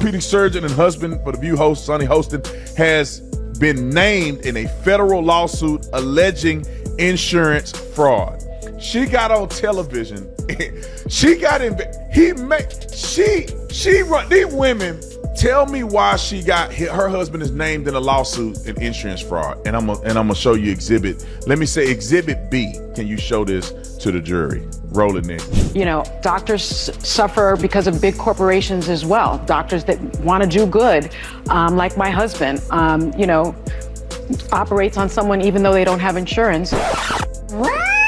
orthopedic surgeon and husband for The View host Sunny Hostin has been named in a federal lawsuit alleging insurance fraud. She got on television. She got in. She run these women. Tell me why she got her husband is named in a lawsuit in insurance fraud, and I'm gonna show you exhibit. Let me say exhibit B. Can you show this to the jury? Roll it, Nick. You know, doctors suffer because of big corporations as well. Doctors that want to do good, like my husband, you know, operates on someone even though they don't have insurance.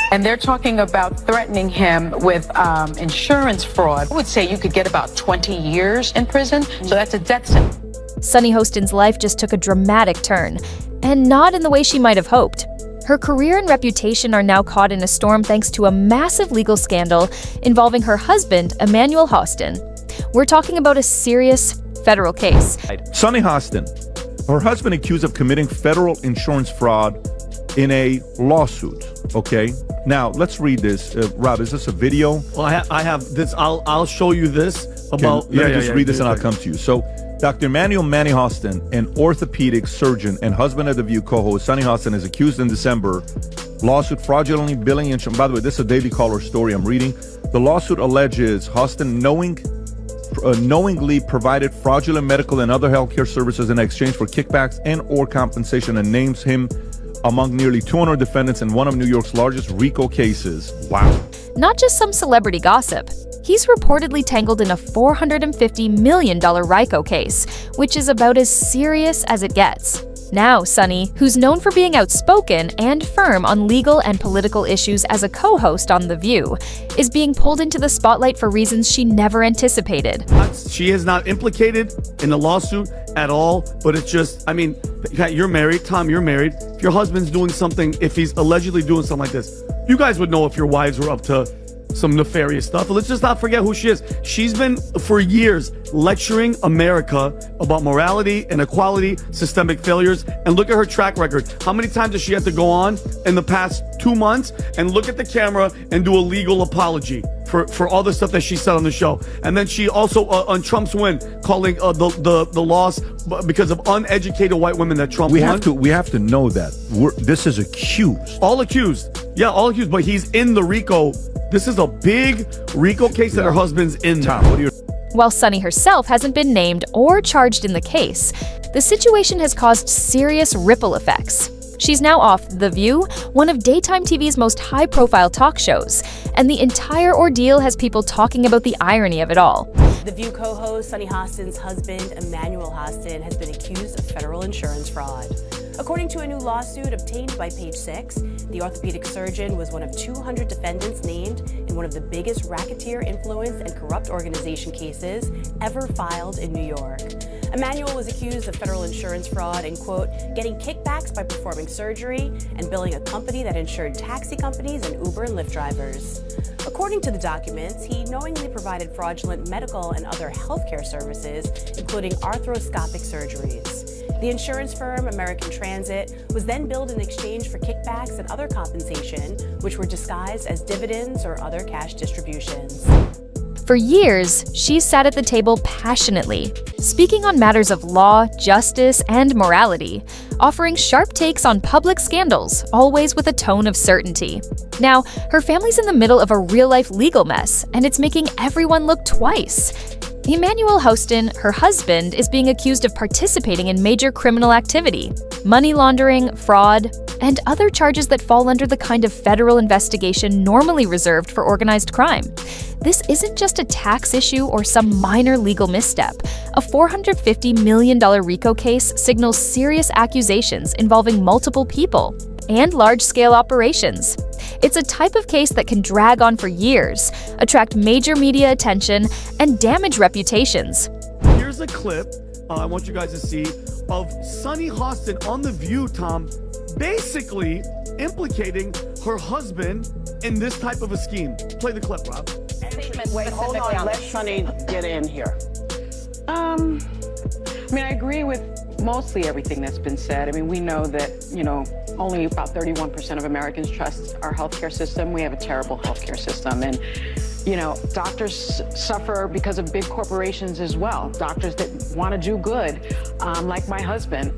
And they're talking about threatening him with insurance fraud. I would say you could get about 20 years in prison, so that's a death sentence. Sunny Hostin's life just took a dramatic turn, and not in the way she might have hoped. Her career and reputation are now caught in a storm thanks to a massive legal scandal involving her husband, Emmanuel Hostin. We're talking about a serious federal case. Sunny Hostin, her husband accused of committing federal insurance fraud in a lawsuit, okay? Now, let's read this. Rob, is this a video? Well, I have this. I'll show you this about... Let me just read this and I'll come to you. So, Dr. Emmanuel Manny Hostin, an orthopedic surgeon and husband of The View co-host, Sunny Hostin, is accused in December lawsuit fraudulently billing insurance. By the way, this is a Daily Caller story I'm reading. The lawsuit alleges Hostin knowingly provided fraudulent medical and other healthcare services in exchange for kickbacks and or compensation, and names him among nearly 200 defendants in one of New York's largest RICO cases. Wow. Not just some celebrity gossip. He's reportedly tangled in a $450 million RICO case, which is about as serious as it gets. Now, Sunny, who's known for being outspoken and firm on legal and political issues as a co-host on The View, is being pulled into the spotlight for reasons she never anticipated. She is not implicated in the lawsuit at all, but it's just, I mean, you're married, Tom, you're married. If your husband's doing something, if he's allegedly doing something like this, you guys would know if your wives were up to some nefarious stuff. But let's just not forget who she is. She's been, for years, lecturing America about morality, inequality, systemic failures, and look at her track record. How many times does she have to go on in the past 2 months and look at the camera and do a legal apology for all the stuff that she said on the show? And then she also, on Trump's win, calling the loss because of uneducated white women that Trump won. We have to know that. This is accused. All accused. Yeah, all accused, but he's in the RICO. This is a big RICO case that her husband's in. Tom, what do you... While Sunny herself hasn't been named or charged in the case, the situation has caused serious ripple effects. She's now off The View, one of daytime TV's most high-profile talk shows, and the entire ordeal has people talking about the irony of it all. The View co-host Sunny Hostin's husband, Emmanuel Hostin, has been accused of federal insurance fraud. According to a new lawsuit obtained by Page 6, the orthopedic surgeon was one of 200 defendants named in one of the biggest racketeer influence and corrupt organization cases ever filed in New York. Emmanuel was accused of federal insurance fraud and, quote, getting kickbacks by performing surgery and billing a company that insured taxi companies and Uber and Lyft drivers. According to the documents, he knowingly provided fraudulent medical and other healthcare services, including arthroscopic surgeries. The insurance firm, American Transit, was then billed in exchange for kickbacks and other compensation, which were disguised as dividends or other cash distributions. For years, she's sat at the table passionately, speaking on matters of law, justice, and morality, offering sharp takes on public scandals, always with a tone of certainty. Now, her family's in the middle of a real-life legal mess, and it's making everyone look twice. Emmanuel Hostin, her husband, is being accused of participating in major criminal activity, money laundering, fraud, and other charges that fall under the kind of federal investigation normally reserved for organized crime. This isn't just a tax issue or some minor legal misstep. A $450 million RICO case signals serious accusations involving multiple people and large-scale operations. It's a type of case that can drag on for years, attract major media attention, and damage reputations. Here's a clip I want you guys to see of Sunny Hostin on The View, Tom, basically implicating her husband in this type of a scheme. Play the clip, Rob. Wait, hold on. Let Sunny get in here. I mean, I agree with mostly everything that's been said. I mean, we know that, you know, only about 31% of Americans trust our healthcare system. We have a terrible healthcare system. And, Doctors suffer because of big corporations as well. Doctors that want to do good, like my husband,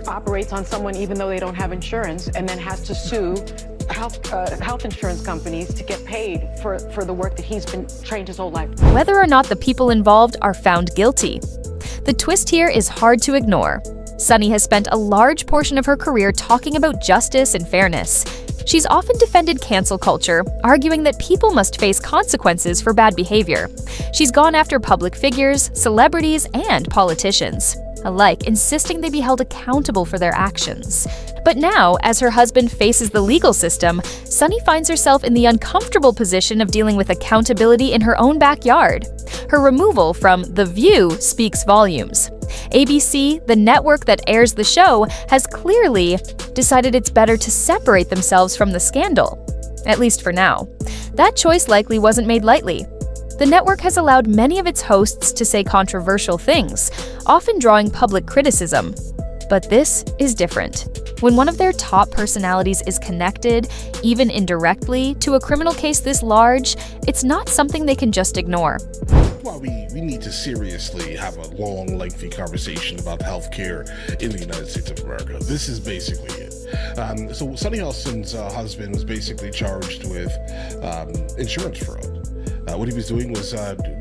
operates on someone even though they don't have insurance, and then has to sue health insurance companies to get paid for the work that he's been trained his whole life. Whether or not the people involved are found guilty. The twist here is hard to ignore. Sunny has spent a large portion of her career talking about justice and fairness. She's often defended cancel culture, arguing that people must face consequences for bad behavior. She's gone after public figures, celebrities, and politicians alike, insisting they be held accountable for their actions. But now, as her husband faces the legal system, Sunny finds herself in the uncomfortable position of dealing with accountability in her own backyard. Her removal from The View speaks volumes. ABC, the network that airs the show, has clearly decided it's better to separate themselves from the scandal, at least for now. That choice likely wasn't made lightly. The network has allowed many of its hosts to say controversial things, often drawing public criticism. But this is different. When one of their top personalities is connected, even indirectly, to a criminal case this large, it's not something they can just ignore. Well, we need to seriously have a long, lengthy conversation about healthcare in the United States of America. This is basically it. So Sunny Hostin's husband was basically charged with insurance fraud. What he was doing was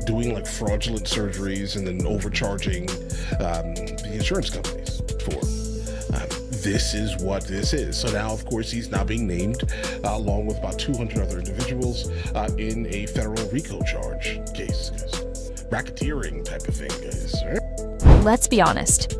doing like fraudulent surgeries and then overcharging the insurance companies for. This is what this is. So now, of course, he's now being named, along with about 200 other individuals, in a federal RICO charge case. Racketeering type of thing, guys. Right? Let's be honest.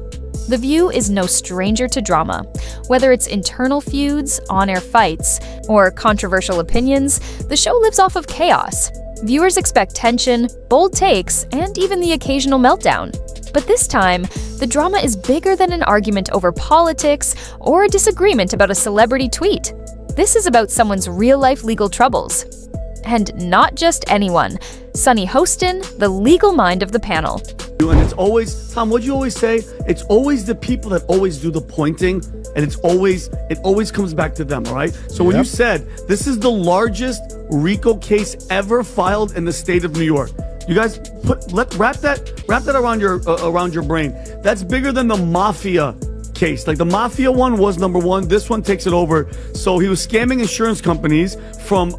The View is no stranger to drama. Whether it's internal feuds, on-air fights, or controversial opinions, the show lives off of chaos. Viewers expect tension, bold takes, and even the occasional meltdown. But this time, the drama is bigger than an argument over politics or a disagreement about a celebrity tweet. This is about someone's real-life legal troubles. And not just anyone. Sunny Hostin, the legal mind of the panel. And it's always, Tom, what'd you always say? It's always the people that always do the pointing, and it always comes back to them, all right? So when you said, this is the largest RICO case ever filed in the state of New York. You guys wrap that around your brain. That's bigger than the mafia case. Like the mafia one was number one. This one takes it over. So he was scamming insurance companies from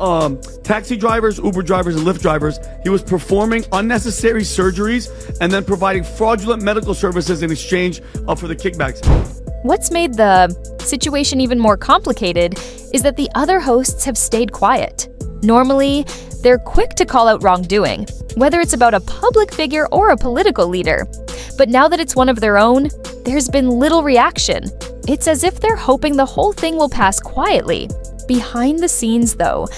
taxi drivers, Uber drivers, and Lyft drivers. He was performing unnecessary surgeries and then providing fraudulent medical services in exchange for the kickbacks. What's made the situation even more complicated is that the other hosts have stayed quiet. Normally, they're quick to call out wrongdoing, whether it's about a public figure or a political leader. But now that it's one of their own, there's been little reaction. It's as if they're hoping the whole thing will pass quietly. Behind the scenes, though,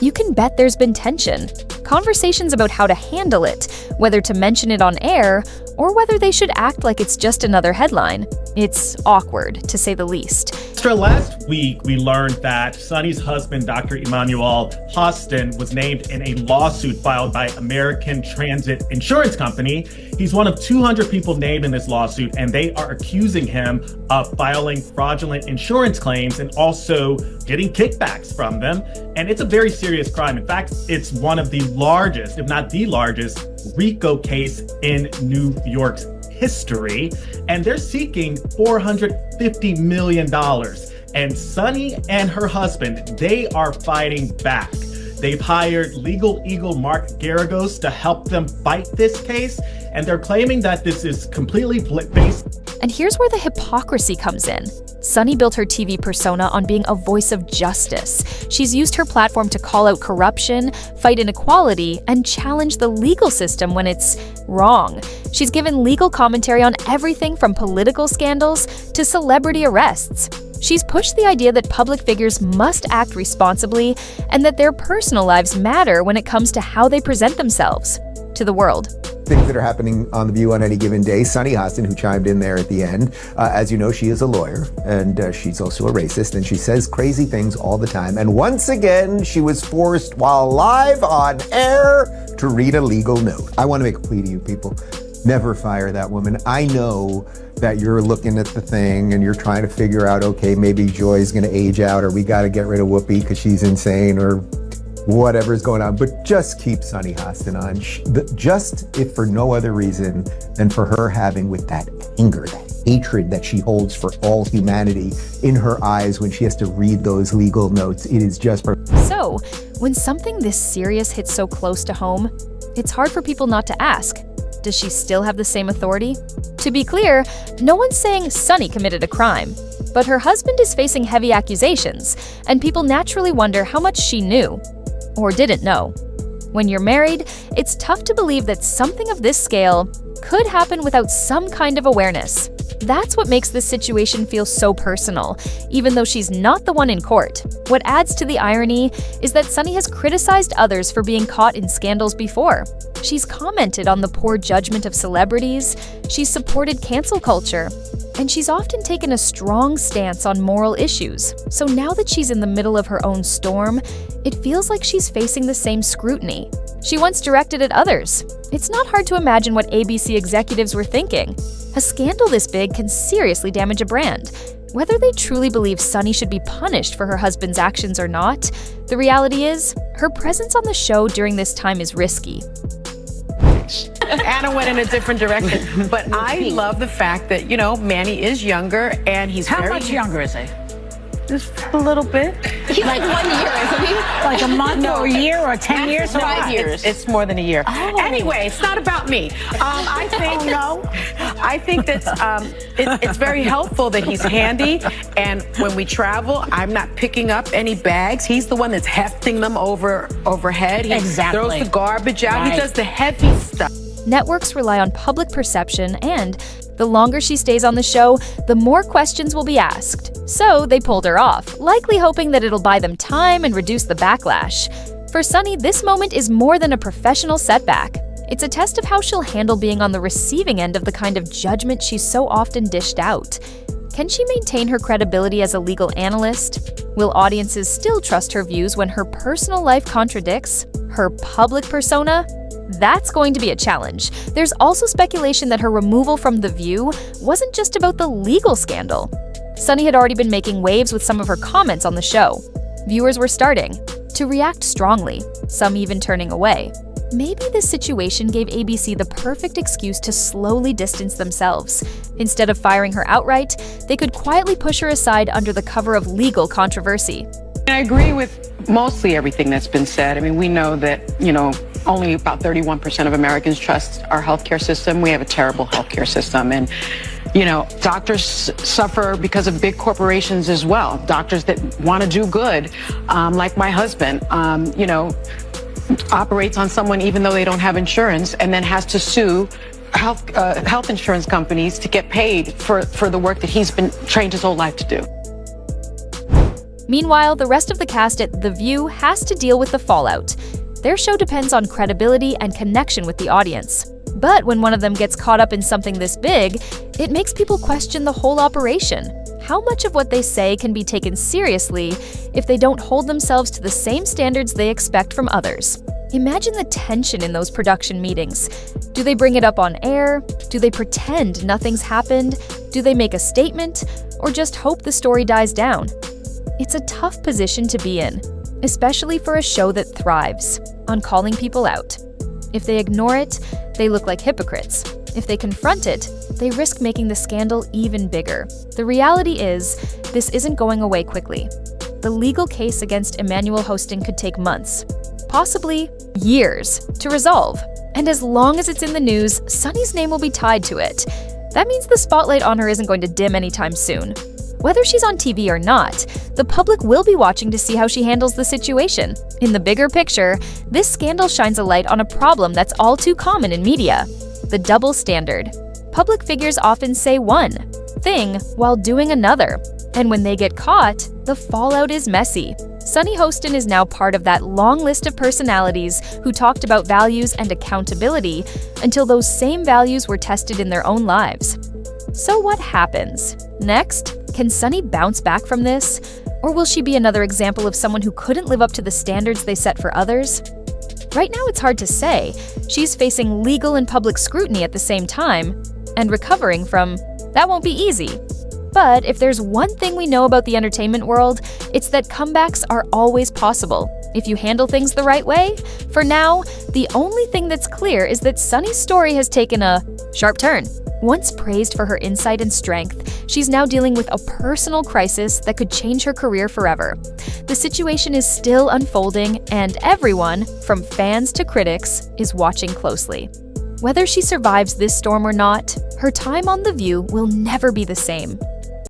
you can bet there's been tension. Conversations about how to handle it, whether to mention it on air, or whether they should act like it's just another headline. It's awkward, to say the least. Last week, we learned that Sunny's husband, Dr. Emmanuel Hostin, was named in a lawsuit filed by American Transit Insurance Company. He's one of 200 people named in this lawsuit, and they are accusing him of filing fraudulent insurance claims and also getting kickbacks from them. And it's a very serious crime. In fact, it's one of the largest, if not the largest, RICO case in New York's history, and they're seeking $450 million. And Sunny and her husband, they are fighting back. They've hired legal eagle Mark Garagos to help them fight this case, and they're claiming that this is completely based. And here's where the hypocrisy comes in. Sunny built her TV persona on being a voice of justice. She's used her platform to call out corruption, fight inequality, and challenge the legal system when it's wrong. She's given legal commentary on everything from political scandals to celebrity arrests. She's pushed the idea that public figures must act responsibly and that their personal lives matter when it comes to how they present themselves to the world. Things that are happening on The View on any given day. Sunny Hostin, who chimed in there at the end, as you know, she is a lawyer, and she's also a racist, and she says crazy things all the time. And once again, she was forced, while live on air, to read a legal note. I want to make a plea to you people. Never fire that woman. I know that you're looking at the thing and you're trying to figure out, okay, maybe Joy's going to age out, or we got to get rid of Whoopi because she's insane, or whatever's going on, but just keep Sunny Hostin on. Just if for no other reason than for her having with that anger, that hatred that she holds for all humanity in her eyes when she has to read those legal notes. It is just So, when something this serious hits so close to home, it's hard for people not to ask, does she still have the same authority? To be clear, no one's saying Sunny committed a crime, but her husband is facing heavy accusations, and people naturally wonder how much she knew, or didn't know. When you're married, it's tough to believe that something of this scale could happen without some kind of awareness. That's what makes this situation feel so personal, even though she's not the one in court. What adds to the irony is that Sunny has criticized others for being caught in scandals before. She's commented on the poor judgment of celebrities, she's supported cancel culture, and she's often taken a strong stance on moral issues. So now that she's in the middle of her own storm, it feels like she's facing the same scrutiny she once directed at others. It's not hard to imagine what ABC executives were thinking. A scandal this big can seriously damage a brand. Whether they truly believe Sunny should be punished for her husband's actions or not, the reality is, her presence on the show during this time is risky. Anna went in a different direction, but I love the fact that, Manny is younger and he's How very much younger is he? Just a little bit. He's like 1 year, isn't he? Like a month or a year or 10 years? No, 5 years. It's more than a year. Oh. Anyway, it's not about me. I think I think that it's very helpful that he's handy, and when we travel, I'm not picking up any bags. He's the one that's hefting them overhead. He Exactly. throws the garbage out. Right. He does the heavy stuff. Networks rely on public perception, and the longer she stays on the show, the more questions will be asked. So they pulled her off, likely hoping that it'll buy them time and reduce the backlash. For Sunny, this moment is more than a professional setback. It's a test of how she'll handle being on the receiving end of the kind of judgment she's so often dished out. Can she maintain her credibility as a legal analyst? Will audiences still trust her views when her personal life contradicts her public persona? That's going to be a challenge. There's also speculation that her removal from The View wasn't just about the legal scandal. Sunny had already been making waves with some of her comments on the show. Viewers were starting to react strongly, some even turning away. Maybe this situation gave ABC the perfect excuse to slowly distance themselves. Instead of firing her outright, they could quietly push her aside under the cover of legal controversy. I agree with mostly everything that's been said. I mean, we know that, only about 31% of Americans trust our healthcare system. We have a terrible healthcare system. And, doctors suffer because of big corporations as well. Doctors that want to do good, like my husband, operates on someone even though they don't have insurance and then has to sue health insurance companies to get paid for the work that he's been trained his whole life to do. Meanwhile, the rest of the cast at The View has to deal with the fallout. Their show depends on credibility and connection with the audience. But when one of them gets caught up in something this big, it makes people question the whole operation. How much of what they say can be taken seriously if they don't hold themselves to the same standards they expect from others? Imagine the tension in those production meetings. Do they bring it up on air? Do they pretend nothing's happened? Do they make a statement? Or just hope the story dies down? It's a tough position to be in, especially for a show that thrives on calling people out. If they ignore it, they look like hypocrites. If they confront it, they risk making the scandal even bigger. The reality is, this isn't going away quickly. The legal case against Emmanuel Hostin could take months, possibly years, to resolve. And as long as it's in the news, Sunny's name will be tied to it. That means the spotlight on her isn't going to dim anytime soon. Whether she's on TV or not, the public will be watching to see how she handles the situation. In the bigger picture, this scandal shines a light on a problem that's all too common in media: the double standard. Public figures often say one thing while doing another, and when they get caught, the fallout is messy. Sunny Hostin is now part of that long list of personalities who talked about values and accountability until those same values were tested in their own lives. So what happens? Next, can Sunny bounce back from this? Or will she be another example of someone who couldn't live up to the standards they set for others? Right now, it's hard to say. She's facing legal and public scrutiny at the same time, and recovering from that won't be easy. But if there's one thing we know about the entertainment world, it's that comebacks are always possible. if you handle things the right way. For now, the only thing that's clear is that Sunny's story has taken a sharp turn. Once praised for her insight and strength, she's now dealing with a personal crisis that could change her career forever. The situation is still unfolding, and everyone, from fans to critics, is watching closely. Whether she survives this storm or not, her time on The View will never be the same.